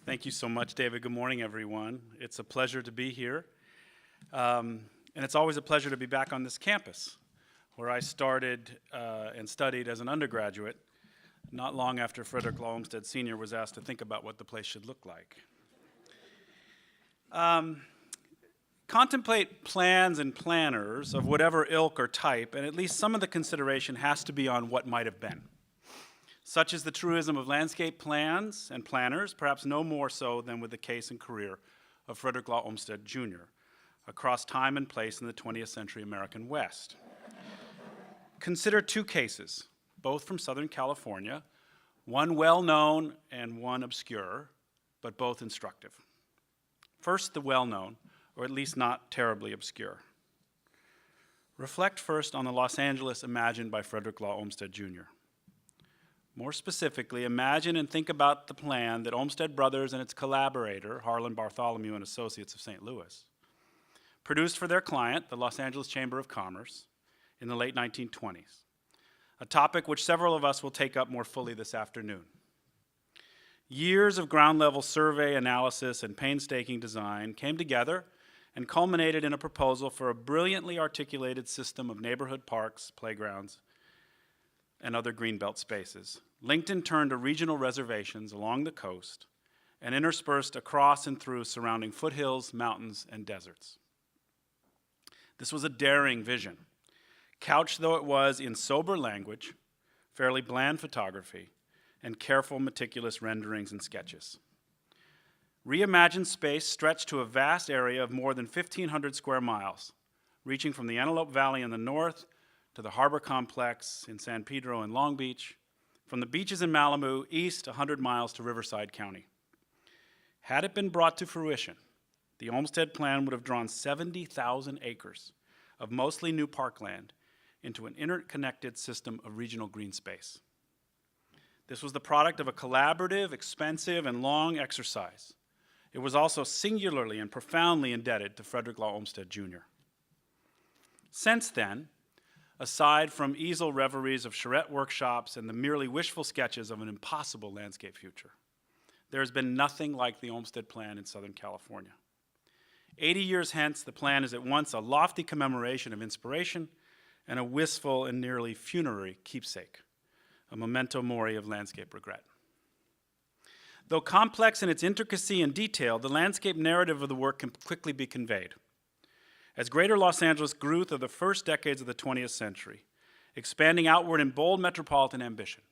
Thank you so much, David. Good morning, everyone. It's a pleasure to be here. And it's always a pleasure to be back on this campus, where I started and studied as an undergraduate, not long after Frederick Olmsted Sr. was asked to think about what the place should look like. Contemplate plans and planners of whatever ilk or type, and at least some of the consideration has to be on what might have been. Such is the truism of landscape plans and planners, perhaps no more so than with the case and career of Frederick Law Olmsted Jr. across time and place in the 20th century American West. Consider two cases, both from Southern California, one well-known and one obscure, but both instructive. First, the well-known, or at least not terribly obscure. Reflect first on the Los Angeles imagined by Frederick Law Olmsted Jr. More specifically, imagine and think about the plan that Olmsted Brothers and its collaborator, Harlan Bartholomew and Associates of St. Louis, produced for their client, the Los Angeles Chamber of Commerce, in the late 1920s, a topic which several of us will take up more fully this afternoon. Years of ground-level survey, analysis, and painstaking design came together and culminated in a proposal for a brilliantly articulated system of neighborhood parks, playgrounds, and other greenbelt spaces, linked in turn to regional reservations along the coast and interspersed across and through surrounding foothills, mountains, and deserts. This was a daring vision, couched though it was in sober language, fairly bland photography, and careful, meticulous renderings and sketches. Reimagined space stretched to a vast area of more than 1,500 square miles, reaching from the Antelope Valley in the north to the harbor complex in San Pedro and Long Beach, from the beaches in Malibu east 100 miles to Riverside County. Had it been brought to fruition, the Olmsted plan would have drawn 70,000 acres of mostly new parkland into an interconnected system of regional green space. This was the product of a collaborative, expensive, and long exercise. It was also singularly and profoundly indebted to Frederick Law Olmsted Jr. Since then, aside from easel reveries of charrette workshops and the merely wishful sketches of an impossible landscape future, there has been nothing like the Olmsted plan in Southern California. 80 years hence, the plan is at once a lofty commemoration of inspiration and a wistful and nearly funerary keepsake, a memento mori of landscape regret. Though complex in its intricacy and detail, the landscape narrative of the work can quickly be conveyed. As greater Los Angeles grew through the first decades of the 20th century, expanding outward in bold metropolitan ambition,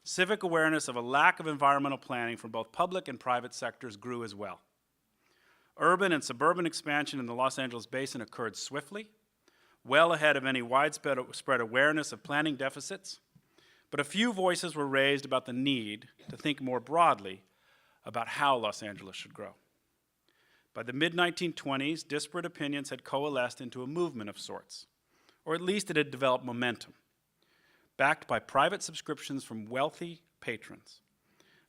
civic awareness of a lack of environmental planning from both public and private sectors grew as well. Urban and suburban expansion in the Los Angeles basin occurred swiftly, well ahead of any widespread awareness of planning deficits, but a few voices were raised about the need to think more broadly about how Los Angeles should grow. By the mid-1920s, disparate opinions had coalesced into a movement of sorts, or at least it had developed momentum. Backed by private subscriptions from wealthy patrons,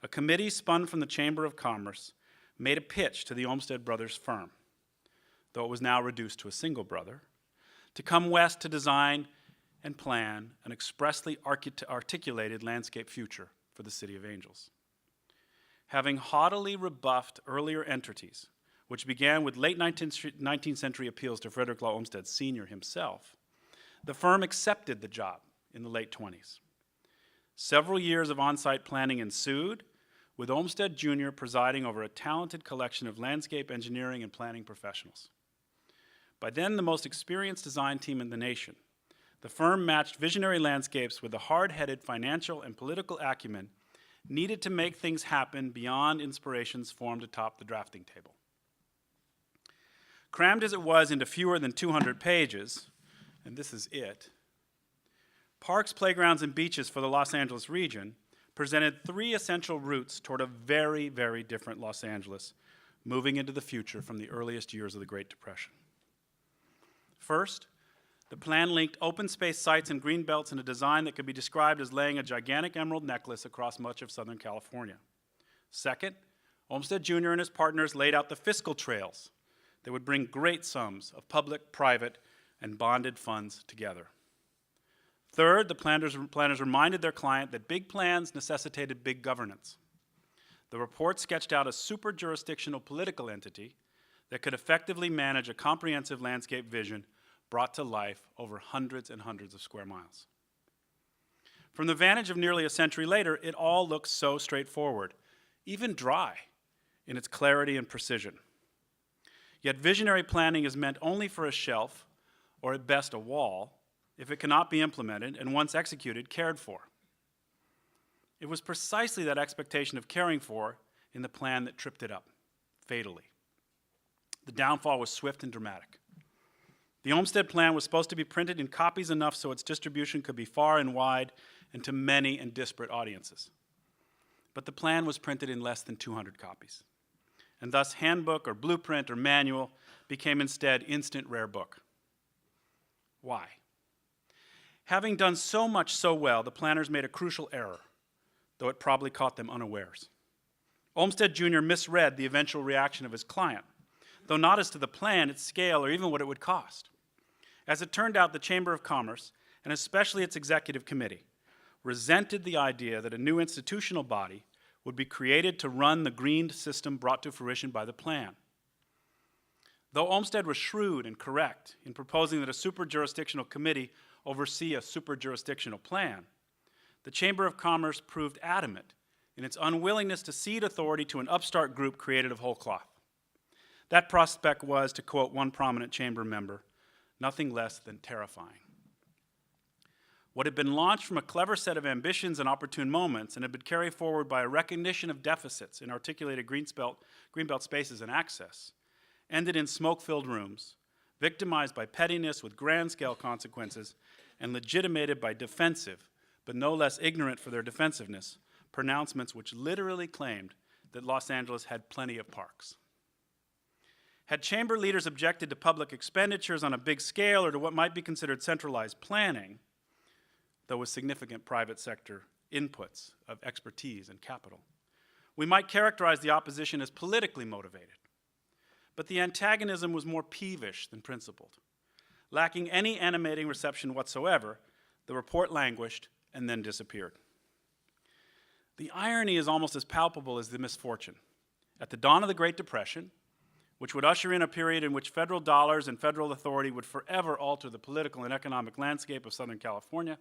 a committee spun from the Chamber of Commerce made a pitch to the Olmsted Brothers firm, though it was now reduced to a single brother, to come west to design and plan an expressly articulated landscape future for the City of Angels. Having haughtily rebuffed earlier entities, which began with late 19th century appeals to Frederick Law Olmsted Sr. himself, the firm accepted the job in the late 20s. Several years of on-site planning ensued, with Olmsted Jr. presiding over a talented collection of landscape engineering and planning professionals. By then, the most experienced design team in the nation, the firm matched visionary landscapes with the hard-headed financial and political acumen needed to make things happen beyond inspirations formed atop the drafting table. Crammed as it was into fewer than 200 pages, and this is it, parks, playgrounds, and beaches for the Los Angeles region presented three essential routes toward a very, very different Los Angeles moving into the future from the earliest years of the Great Depression. First, the plan linked open space sites and green belts in a design that could be described as laying a gigantic emerald necklace across much of Southern California. Second, Olmsted Jr. and his partners laid out the fiscal trails that would bring great sums of public, private, and bonded funds together. Third, the planners reminded their client that big plans necessitated big governance. The report sketched out a super-jurisdictional political entity that could effectively manage a comprehensive landscape vision brought to life over hundreds and hundreds of square miles. From the vantage of nearly a century later, it all looks so straightforward, even dry in its clarity and precision. Yet visionary planning is meant only for a shelf, or at best a wall, if it cannot be implemented and once executed, cared for. It was precisely that expectation of caring for in the plan that tripped it up, fatally. The downfall was swift and dramatic. The Olmsted plan was supposed to be printed in copies enough so its distribution could be far and wide and to many and disparate audiences. But the plan was printed in less than 200 copies. And thus handbook or blueprint or manual became instead instant rare book. Why? Having done so much so well, the planners made a crucial error, though it probably caught them unawares. Olmsted Jr. misread the eventual reaction of his client, though not as to the plan, its scale, or even what it would cost. As it turned out, the Chamber of Commerce, and especially its executive committee, resented the idea that a new institutional body would be created to run the greened system brought to fruition by the plan. Though Olmsted was shrewd and correct in proposing that a super-jurisdictional committee oversee a super-jurisdictional plan, the Chamber of Commerce proved adamant in its unwillingness to cede authority to an upstart group created of whole cloth. That prospect was, to quote one prominent chamber member, nothing less than terrifying. What had been launched from a clever set of ambitions and opportune moments and had been carried forward by a recognition of deficits in articulated greenbelt spaces and access ended in smoke-filled rooms, victimized by pettiness with grand-scale consequences, and legitimated by defensive, but no less ignorant for their defensiveness, pronouncements which literally claimed that Los Angeles had plenty of parks. Had chamber leaders objected to public expenditures on a big scale or to what might be considered centralized planning, though with significant private sector inputs of expertise and capital, we might characterize the opposition as politically motivated. But the antagonism was more peevish than principled. Lacking any animating reception whatsoever, the report languished and then disappeared. The irony is almost as palpable as the misfortune. At the dawn of the Great Depression, which would usher in a period in which federal dollars and federal authority would forever alter the political and economic landscape of Southern California,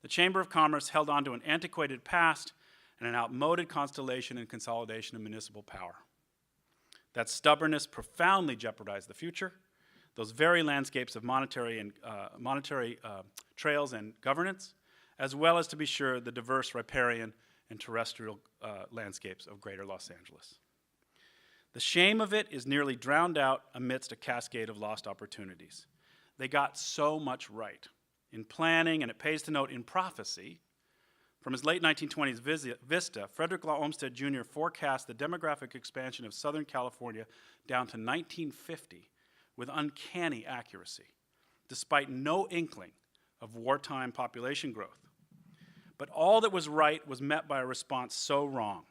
the Chamber of Commerce held on to an antiquated past and an outmoded constellation and consolidation of municipal power. That stubbornness profoundly jeopardized the future, those very landscapes of monetary trails and governance, as well as, to be sure, the diverse riparian and terrestrial landscapes of greater Los Angeles. The shame of it is nearly drowned out amidst a cascade of lost opportunities. They got so much right in planning, and it pays to note in prophecy. From his late 1920s vista, Frederick Olmsted Jr. forecast the demographic expansion of Southern California down to 1950 with uncanny accuracy, despite no inkling of wartime population growth. But all that was right was met by a response so wrong.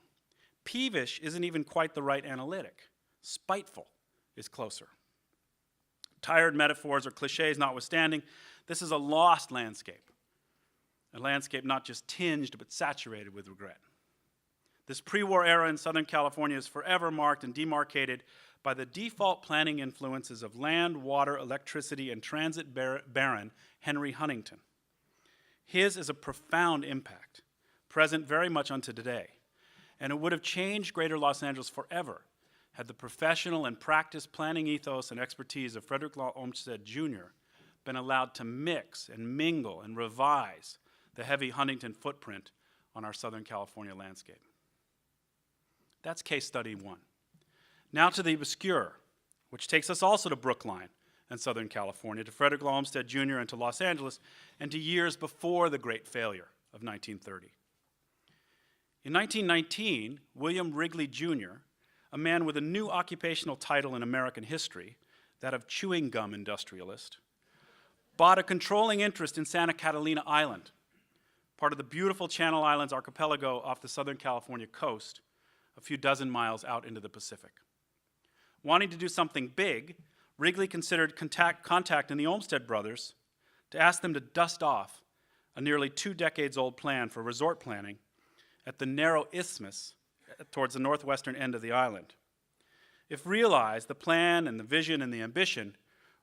Peevish isn't even quite the right analytic. Spiteful is closer. Tired metaphors or cliches notwithstanding, this is a lost landscape. A landscape not just tinged, but saturated with regret. This pre-war era in Southern California is forever marked and demarcated by the default planning influences of land, water, electricity, and transit baron Henry Huntington. His is a profound impact, present very much unto today, and it would have changed greater Los Angeles forever had the professional and practiced planning ethos and expertise of Frederick Olmsted Jr. been allowed to mix and mingle and revise the heavy Huntington footprint on our Southern California landscape. That's case study one. Now to the obscure, which takes us also to Brookline and Southern California, to Frederick Olmsted Jr. and to Los Angeles, and to years before the great failure of 1930. In 1919, William Wrigley Jr., a man with a new occupational title in American history, that of chewing gum industrialist, bought a controlling interest in Santa Catalina Island, part of the beautiful Channel Islands archipelago off the Southern California coast, a few dozen miles out into the Pacific. Wanting to do something big, Wrigley considered contacting the Olmsted brothers to ask them to dust off a nearly 2 decades old plan for resort planning at the narrow isthmus towards the northwestern end of the island. If realized, the plan and the vision and the ambition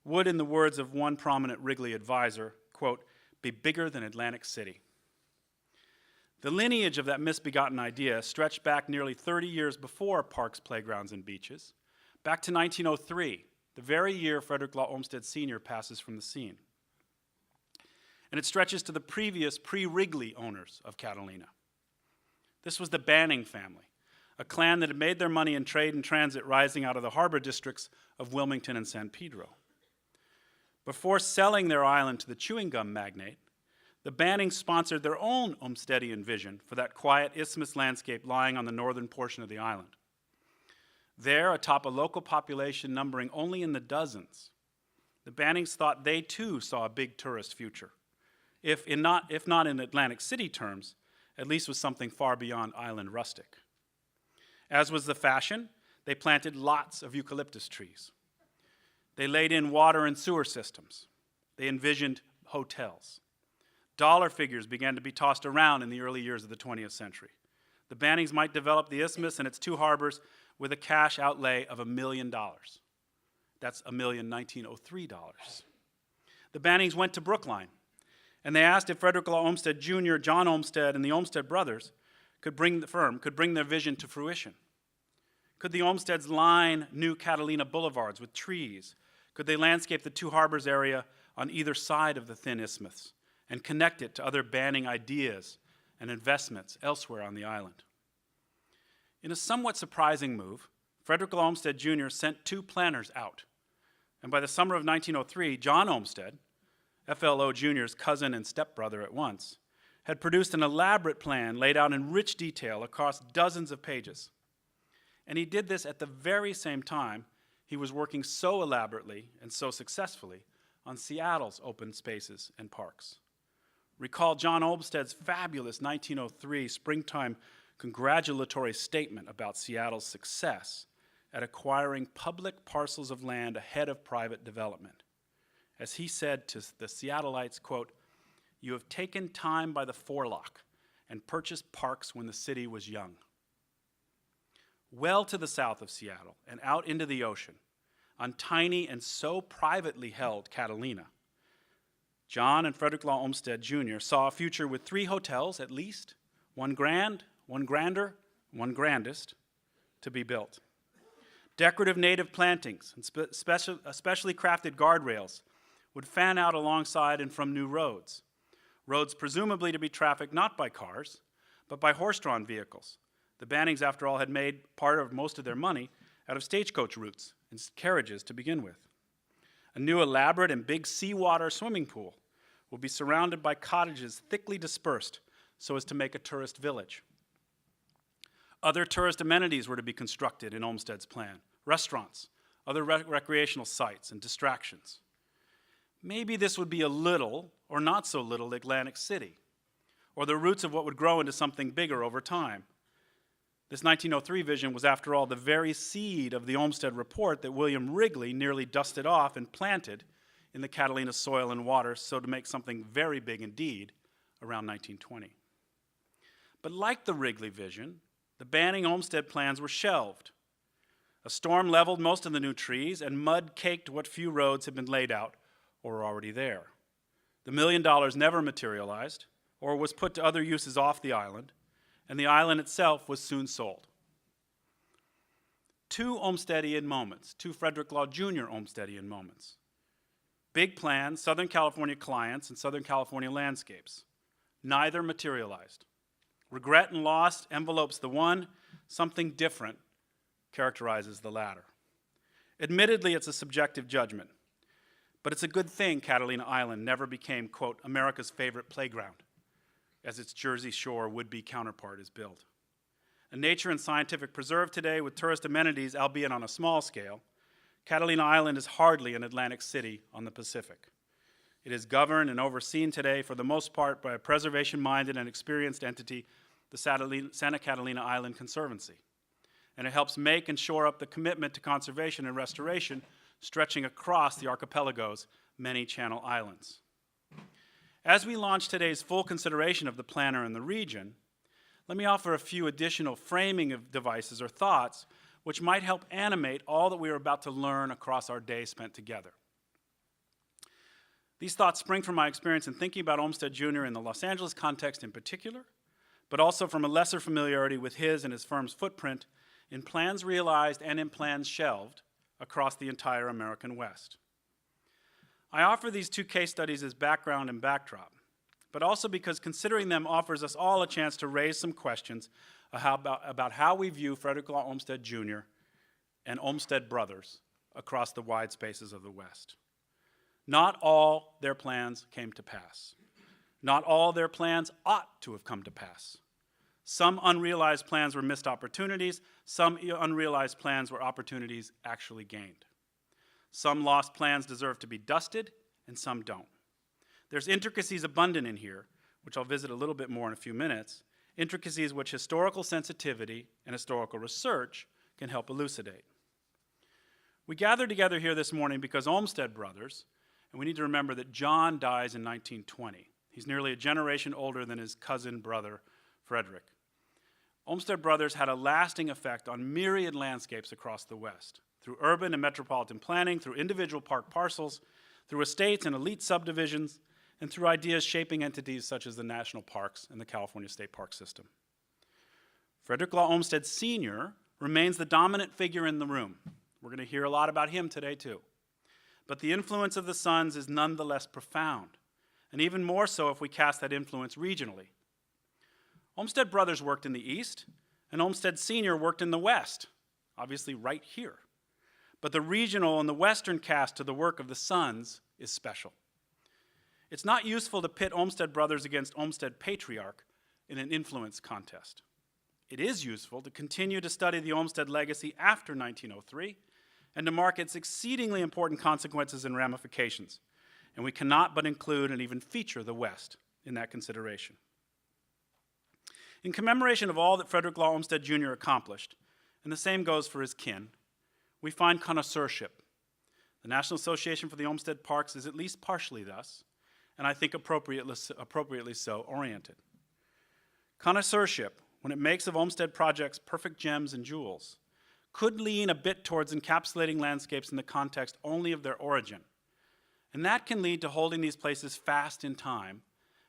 would, in the words of one prominent Wrigley advisor, quote, be bigger than Atlantic City. The lineage of that misbegotten idea stretched back nearly 30 years before parks, playgrounds, and beaches, back to 1903, the very year Frederick Law Olmsted Sr. passes from the scene. And it stretches to the previous pre-Wrigley owners of Catalina. This was the Banning family, a clan that had made their money in trade and transit rising out of the harbor districts of Wilmington and San Pedro. Before selling their island to the chewing gum magnate, the Bannings sponsored their own Olmstedian vision for that quiet isthmus landscape lying on the northern portion of the island. There, atop a local population numbering only in the dozens, the Bannings thought they too saw a big tourist future, if not in Atlantic City terms, at least with something far beyond island rustic. As was the fashion, they planted lots of eucalyptus trees. They laid in water and sewer systems. They envisioned hotels. Dollar figures began to be tossed around in the early years of the 20th century. The Bannings might develop the isthmus and its two harbors with a cash outlay of $1 million. That's $1,1903. The Bannings went to Brookline, and they asked if Frederick Law Olmsted Jr., John Olmsted, and the Olmsted brothers could bring their vision to fruition. Could the Olmsteds line new Catalina boulevards with trees? Could they landscape the two harbors area on either side of the thin isthmus and connect it to other Banning ideas and investments elsewhere on the island? In a somewhat surprising move, Frederick Law Olmsted Jr. sent two planners out, and by the summer of 1903, John Olmsted, FLO Jr.'s cousin and stepbrother at once, had produced an elaborate plan laid out in rich detail across dozens of pages. And he did this at the very same time he was working so elaborately and so successfully on Seattle's open spaces and parks. Recall John Olmsted's fabulous 1903 springtime congratulatory statement about Seattle's success at acquiring public parcels of land ahead of private development. As he said to the Seattleites, quote, "You have taken time by the forelock and purchased parks when the city was young." Well to the south of Seattle and out into the ocean, on tiny and so privately held Catalina, John and Frederick Law Olmsted Jr. saw a future with 3 hotels at least, one grand, one grander, one grandest, to be built. Decorative native plantings and specially crafted guardrails would fan out alongside and from new roads, roads presumably to be trafficked not by cars, but by horse-drawn vehicles. The Bannings, after all, had made part of most of their money out of stagecoach routes and carriages to begin with. A new elaborate and big seawater swimming pool will be surrounded by cottages thickly dispersed so as to make a tourist village. Other tourist amenities were to be constructed in Olmsted's plan: restaurants, other recreational sites, and distractions. Maybe this would be a little, or not so little, Atlantic City, or the roots of what would grow into something bigger over time. This 1903 vision was, after all, the very seed of the Olmsted report that William Wrigley nearly dusted off and planted in the Catalina soil and water, so to make something very big indeed around 1920. But like the Wrigley vision, the Banning Olmsted plans were shelved. A storm leveled most of the new trees, and mud caked what few roads had been laid out or were already there. The $1 million never materialized or was put to other uses off the island, and the island itself was soon sold. 2 Olmstedian moments, 2 Frederick Law Jr. Olmstedian moments. Big plans, Southern California clients, and Southern California landscapes. Neither materialized. Regret and loss envelopes the one, something different characterizes the latter. Admittedly, it's a subjective judgment, but it's a good thing Catalina Island never became, quote, America's favorite playground, as its Jersey Shore would-be counterpart is billed. A nature and scientific preserve today with tourist amenities, albeit on a small scale, Catalina Island is hardly an Atlantic City on the Pacific. It is governed and overseen today for the most part by a preservation-minded and experienced entity, the Santa Catalina Island Conservancy. And it helps make and shore up the commitment to conservation and restoration stretching across the archipelago's many channel islands. As we launch today's full consideration of the planner and the region, let me offer a few additional framing of devices or thoughts which might help animate all that we are about to learn across our day spent together. These thoughts spring from my experience in thinking about Olmsted Jr. in the Los Angeles context in particular, but also from a lesser familiarity with his and his firm's footprint in plans realized and in plans shelved across the entire American West. I offer these two case studies as background and backdrop, but also because considering them offers us all a chance to raise some questions about how we view Frederick Law Olmsted Jr. and Olmsted brothers across the wide spaces of the West. Not all their plans came to pass. Not all their plans ought to have come to pass. Some unrealized plans were missed opportunities. Some unrealized plans were opportunities actually gained. Some lost plans deserve to be dusted, and some don't. There's intricacies abundant in here, which I'll visit a little bit more in a few minutes, intricacies which historical sensitivity and historical research can help elucidate. We gathered together here this morning because Olmsted brothers, and we need to remember that John dies in 1920. He's nearly a generation older than his cousin brother, Frederick. Olmsted brothers had a lasting effect on myriad landscapes across the West, through urban and metropolitan planning, through individual park parcels, through estates and elite subdivisions, and through ideas shaping entities such as the national parks and the California State Park System. Frederick Law Olmsted Sr. remains the dominant figure in the room. We're going to hear a lot about him today, too. But the influence of the sons is nonetheless profound, and even more so if we cast that influence regionally. Olmsted brothers worked in the East, and Olmsted Sr. worked in the West, obviously right here. But the regional and the Western cast to the work of the sons is special. It's not useful to pit Olmsted brothers against Olmsted patriarch in an influence contest. It is useful to continue to study the Olmsted legacy after 1903 and to mark its exceedingly important consequences and ramifications. And we cannot but include and even feature the West in that consideration. In commemoration of all that Frederick Law Olmsted Jr. accomplished, and the same goes for his kin, we find connoisseurship. The National Association for the Olmsted Parks is at least partially thus, and I think appropriately so oriented. Connoisseurship, when it makes of Olmsted projects perfect gems and jewels, could lean a bit towards encapsulating landscapes in the context only of their origin. And that can lead to holding these places fast in time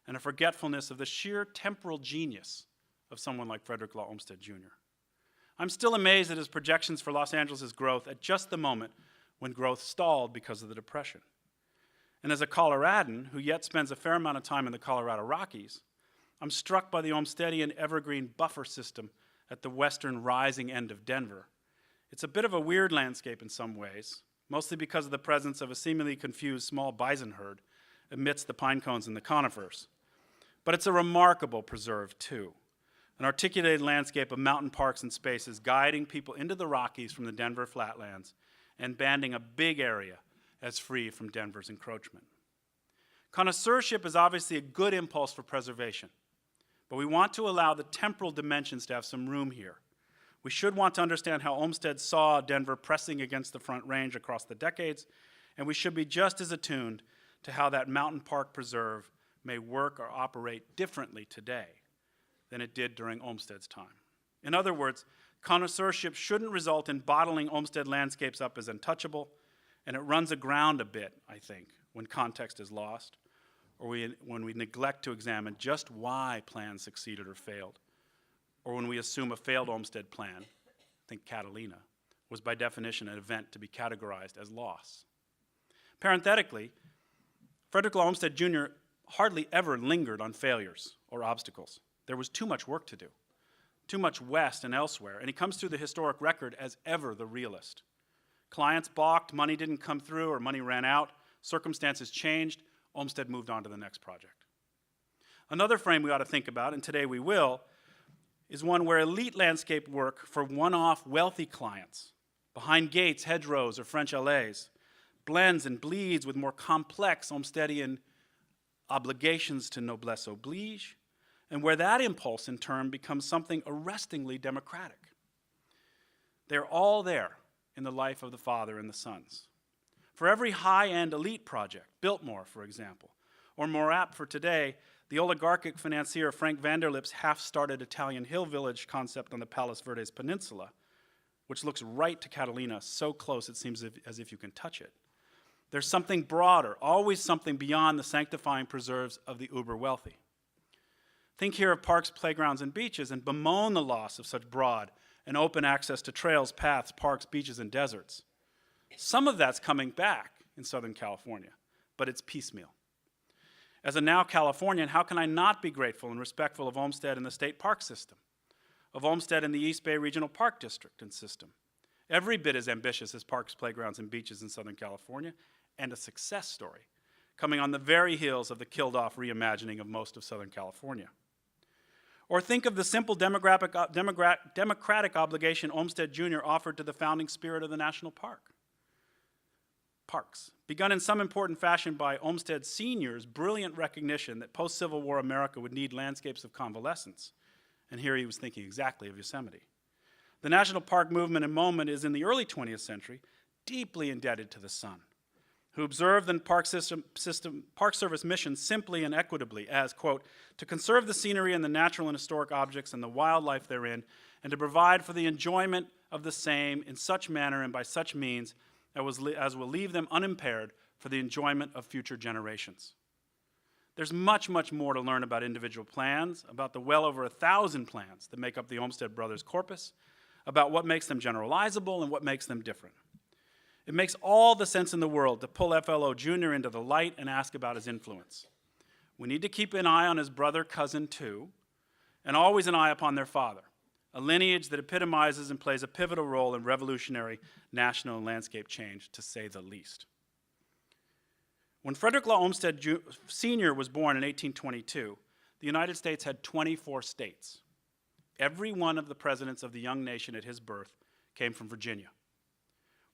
and a forgetfulness of the sheer temporal genius of someone like Frederick Law Olmsted Jr. I'm still amazed at his projections for Los Angeles' growth at just the moment when growth stalled because of the Depression. And as a Coloradan who yet spends a fair amount of time in the Colorado Rockies, I'm struck by the Olmstedian evergreen buffer system at the western rising end of Denver. It's a bit of a weird landscape in some ways, mostly because of the presence of a seemingly confused small bison herd amidst the pine cones and the conifers. But it's a remarkable preserve, too. An articulated landscape of mountain parks and spaces guiding people into the Rockies from the Denver flatlands and banding a big area as free from Denver's encroachment. Connoisseurship is obviously a good impulse for preservation, but we want to allow the temporal dimensions to have some room here. We should want to understand how Olmsted saw Denver pressing against the Front Range across the decades, and we should be just as attuned to how that mountain park preserve may work or operate differently today than it did during Olmsted's time. In other words, connoisseurship shouldn't result in bottling Olmsted landscapes up as untouchable, and it runs aground a bit, I think, when context is lost, or when we neglect to examine just why plans succeeded or failed, or when we assume a failed Olmsted plan, think Catalina, was by definition an event to be categorized as loss. Parenthetically, Frederick Law Olmsted Jr. hardly ever lingered on failures or obstacles. There was too much work to do, too much west and elsewhere, and he comes through the historic record as ever the realist. Clients balked, money didn't come through, or money ran out, circumstances changed, Olmsted moved on to the next project. Another frame we ought to think about, and today we will, is one where elite landscape work for one-off wealthy clients, behind gates, hedgerows, or French allées, blends and bleeds with more complex Olmstedian obligations to noblesse oblige, and where that impulse in turn becomes something arrestingly democratic. They're all there in the life of the father and the sons. For every high-end elite project, Biltmore, for example, or more apt for today, The oligarchic financier Frank Vanderlip's half-started Italian hill village concept on the Palos Verdes Peninsula, which looks right to Catalina, so close it seems as if you can touch it. There's something broader, always something beyond the sanctifying preserves of the uber-wealthy. Think here of parks, playgrounds, and beaches, and bemoan the loss of such broad and open access to trails, paths, parks, beaches, and deserts. Some of that's coming back in Southern California, but it's piecemeal. As a now Californian, how can I not be grateful and respectful of Olmsted and the state park system, of Olmsted and the East Bay Regional Park District and system? Every bit as ambitious as parks, playgrounds, and beaches in Southern California, and a success story, coming on the very heels of the killed-off reimagining of most of Southern California. Or think of the simple democratic obligation Olmsted Jr. offered to the founding spirit of the national park. Parks, begun in some important fashion by Olmsted Sr.'s brilliant recognition that post-Civil War America would need landscapes of convalescence. And here he was thinking exactly of Yosemite. The national park movement and moment is in the early 20th century deeply indebted to the Sun, who observed the Park Service mission simply and equitably as, quote, to conserve the scenery and the natural and historic objects and the wildlife therein, and to provide for the enjoyment of the same in such manner and by such means as will leave them unimpaired for the enjoyment of future generations. There's much, much more to learn about individual plans, about the well over 1,000 plans that make up the Olmsted Brothers corpus, about what makes them generalizable and what makes them different. It makes all the sense in the world to pull FLO Jr. into the light and ask about his influence. We need to keep an eye on his brother, cousin, too, and always an eye upon their father, a lineage that epitomizes and plays a pivotal role in revolutionary national and landscape change, to say the least. When Frederick Law Olmsted Sr. was born in 1822, the United States had 24 states. Every one of the presidents of the young nation at his birth came from Virginia.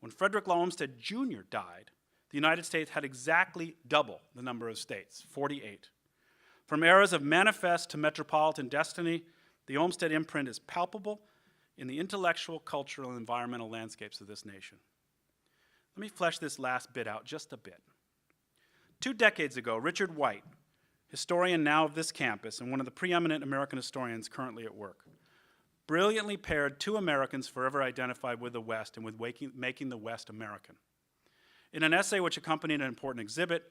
When Frederick Law Olmsted Jr. died, the United States had exactly double the number of states, 48. From eras of manifest to metropolitan destiny, the Olmsted imprint is palpable in the intellectual, cultural, and environmental landscapes of this nation. Let me flesh this last bit out just a bit. 2 decades ago, Richard White, historian now of this campus and one of the preeminent American historians currently at work, brilliantly paired 2 Americans forever identified with the West and with making the West American. In an essay which accompanied an important exhibit,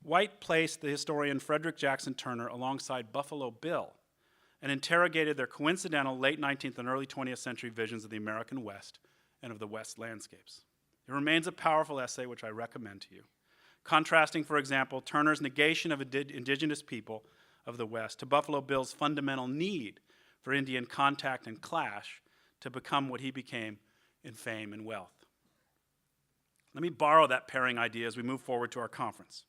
White placed the historian Frederick Jackson Turner alongside Buffalo Bill and interrogated their coincidental late 19th and early 20th century visions of the American West and of the West landscapes. It remains a powerful essay which I recommend to you, contrasting, for example, Turner's negation of indigenous people of the West to Buffalo Bill's fundamental need for Indian contact and clash to become what he became in fame and wealth. Let me borrow that pairing idea as we move forward to our conference.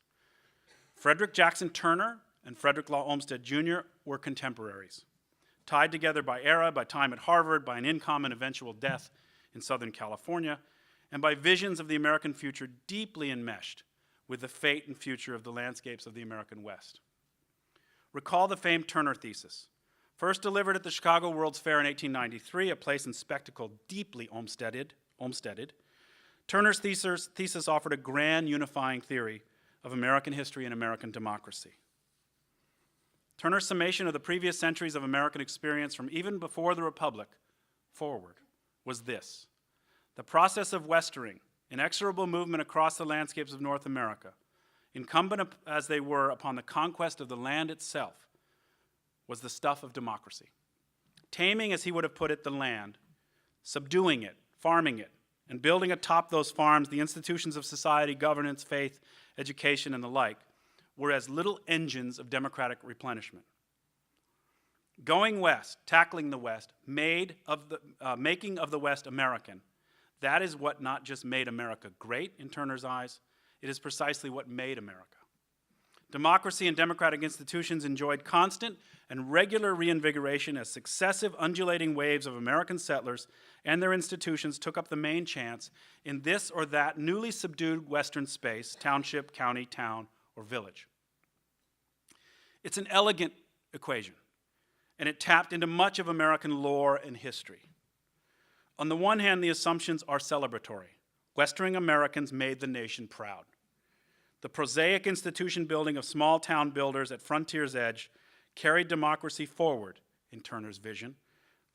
Frederick Jackson Turner and Frederick Law Olmsted Jr. were contemporaries, tied together by era, by time at Harvard, by an income and eventual death in Southern California, and by visions of the American future deeply enmeshed with the fate and future of the landscapes of the American West. Recall the famed Turner thesis, first delivered at the Chicago World's Fair in 1893, a place and spectacle deeply Olmsteded. Turner's thesis offered a grand unifying theory of American history and American democracy. Turner's summation of the previous centuries of American experience from even before the Republic forward was this: the process of westering, inexorable movement across the landscapes of North America, incumbent as they were upon the conquest of the land itself, was the stuff of democracy. Taming, as he would have put it, the land, subduing it, farming it, and building atop those farms the institutions of society, governance, faith, education, and the like, were as little engines of democratic replenishment. Going west, tackling the West, making of the West American, that is what not just made America great in Turner's eyes, it is precisely what made America. Democracy and democratic institutions enjoyed constant and regular reinvigoration as successive undulating waves of American settlers and their institutions took up the main chance in this or that newly subdued western space, township, county, town, or village. It's an elegant equation, and it tapped into much of American lore and history. On the one hand, the assumptions are celebratory. Westering Americans made the nation proud. The prosaic institution building of small town builders at frontier's edge carried democracy forward in Turner's vision,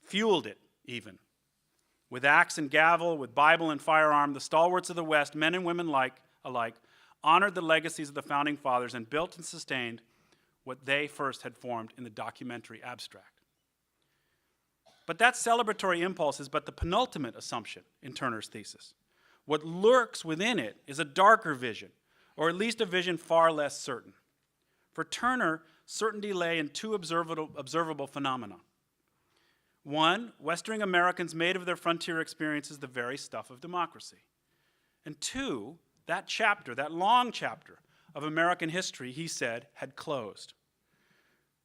fueled it even. With axe and gavel, with Bible and firearm, the stalwarts of the West, men and women alike, honored the legacies of the Founding Fathers and built and sustained what they first had formed in the documentary abstract. But that celebratory impulse is but the penultimate assumption in Turner's thesis. What lurks within it is a darker vision, or at least a vision far less certain. For Turner, certainty lay in two observable phenomena. One, Western Americans made of their frontier experiences the very stuff of democracy. And two, that chapter, that long chapter of American history, he said, had closed.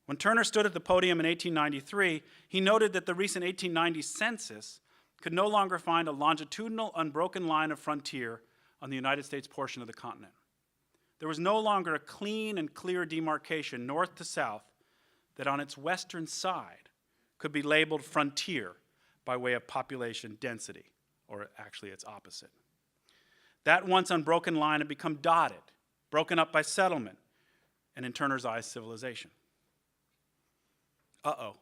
When Turner stood at the podium in 1893, he noted that the recent 1890 census could no longer find a longitudinal, unbroken line of frontier on the United States portion of the continent. There was no longer a clean and clear demarcation north to south that on its western side could be labeled frontier by way of population density, or actually its opposite. That once unbroken line had become dotted, broken up by settlement, and in Turner's eyes, civilization. Uh-oh.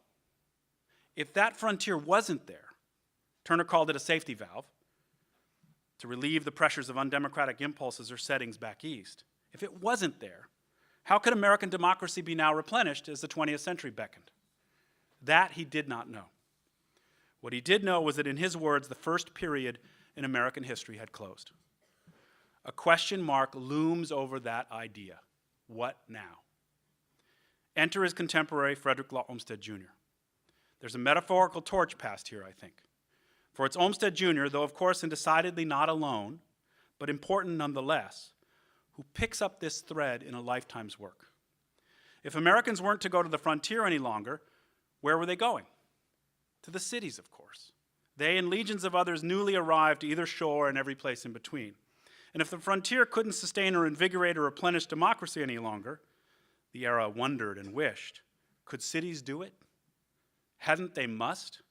If that frontier wasn't there, Turner called it a safety valve to relieve the pressures of undemocratic impulses or settings back east. If it wasn't there, how could American democracy be now replenished as the 20th century beckoned? That he did not know. What he did know was that, in his words, the first period in American history had closed. A question mark looms over that idea. What now? Enter his contemporary, Frederick Olmsted Jr. There's a metaphorical torch passed here, I think. For it's Olmsted Jr., though of course and decidedly not alone, but important nonetheless, who picks up this thread in a lifetime's work. If Americans weren't to go to the frontier any longer, where were they going? To the cities, of course. They and legions of others newly arrived to either shore and every place in between. And if the frontier couldn't sustain or invigorate or replenish democracy any longer, the era wondered and wished, could cities do it? Hadn't they must?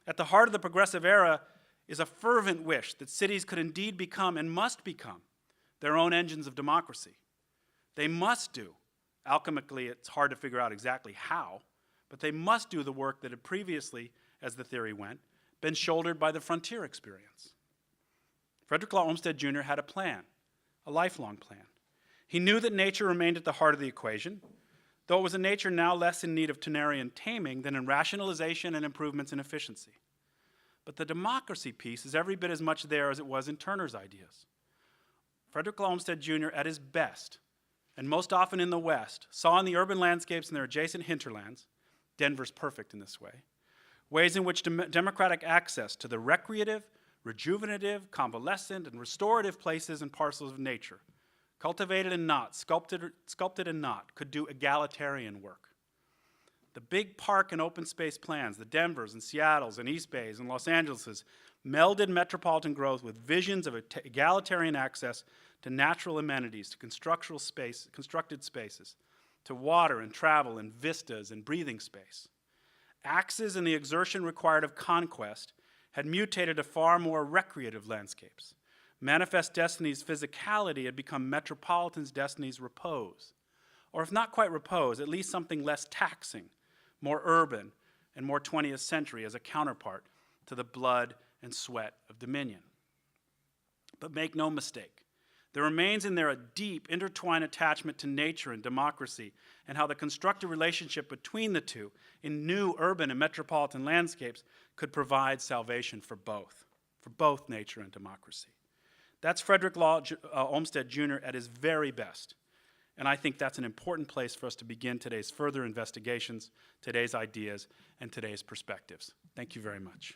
At the heart of the progressive era is a fervent wish that cities could indeed become and must become their own engines of democracy. They must do, alchemically it's hard to figure out exactly how, but they must do the work that had previously, as the theory went, been shouldered by the frontier experience. Frederick Law Olmsted Jr. had a plan, a lifelong plan. He knew that nature remained at the heart of the equation, though it was a nature now less in need of Turnerian taming than in rationalization and improvements in efficiency. But the democracy piece is every bit as much there as it was in Turner's ideas. Frederick Law Olmsted Jr. at his best, and most often in the West, saw in the urban landscapes and their adjacent hinterlands, Denver's perfect in this way, ways in which democratic access to the recreative, rejuvenative, convalescent, and restorative places and parcels of nature, cultivated and not, sculpted and not, could do egalitarian work. The big park and open space plans, the Denvers and Seattles and East Bays and Los Angeleses, melded metropolitan growth with visions of egalitarian access to natural amenities, to constructed spaces, to water and travel and vistas and breathing space. Axes and the exertion required of conquest had mutated to far more recreative landscapes. Manifest Destiny's physicality had become Metropolitan's Destiny's repose. Or if not quite repose, at least something less taxing, more urban, and more 20th century as a counterpart to the blood and sweat of dominion. But make no mistake, there remains in there a deep, intertwined attachment to nature and democracy, and how the constructed relationship between the two in new urban and metropolitan landscapes could provide salvation for both nature and democracy. That's Frederick Law Olmsted Jr. at his very best. And I think that's an important place for us to begin today's further investigations, today's ideas, and today's perspectives. Thank you very much.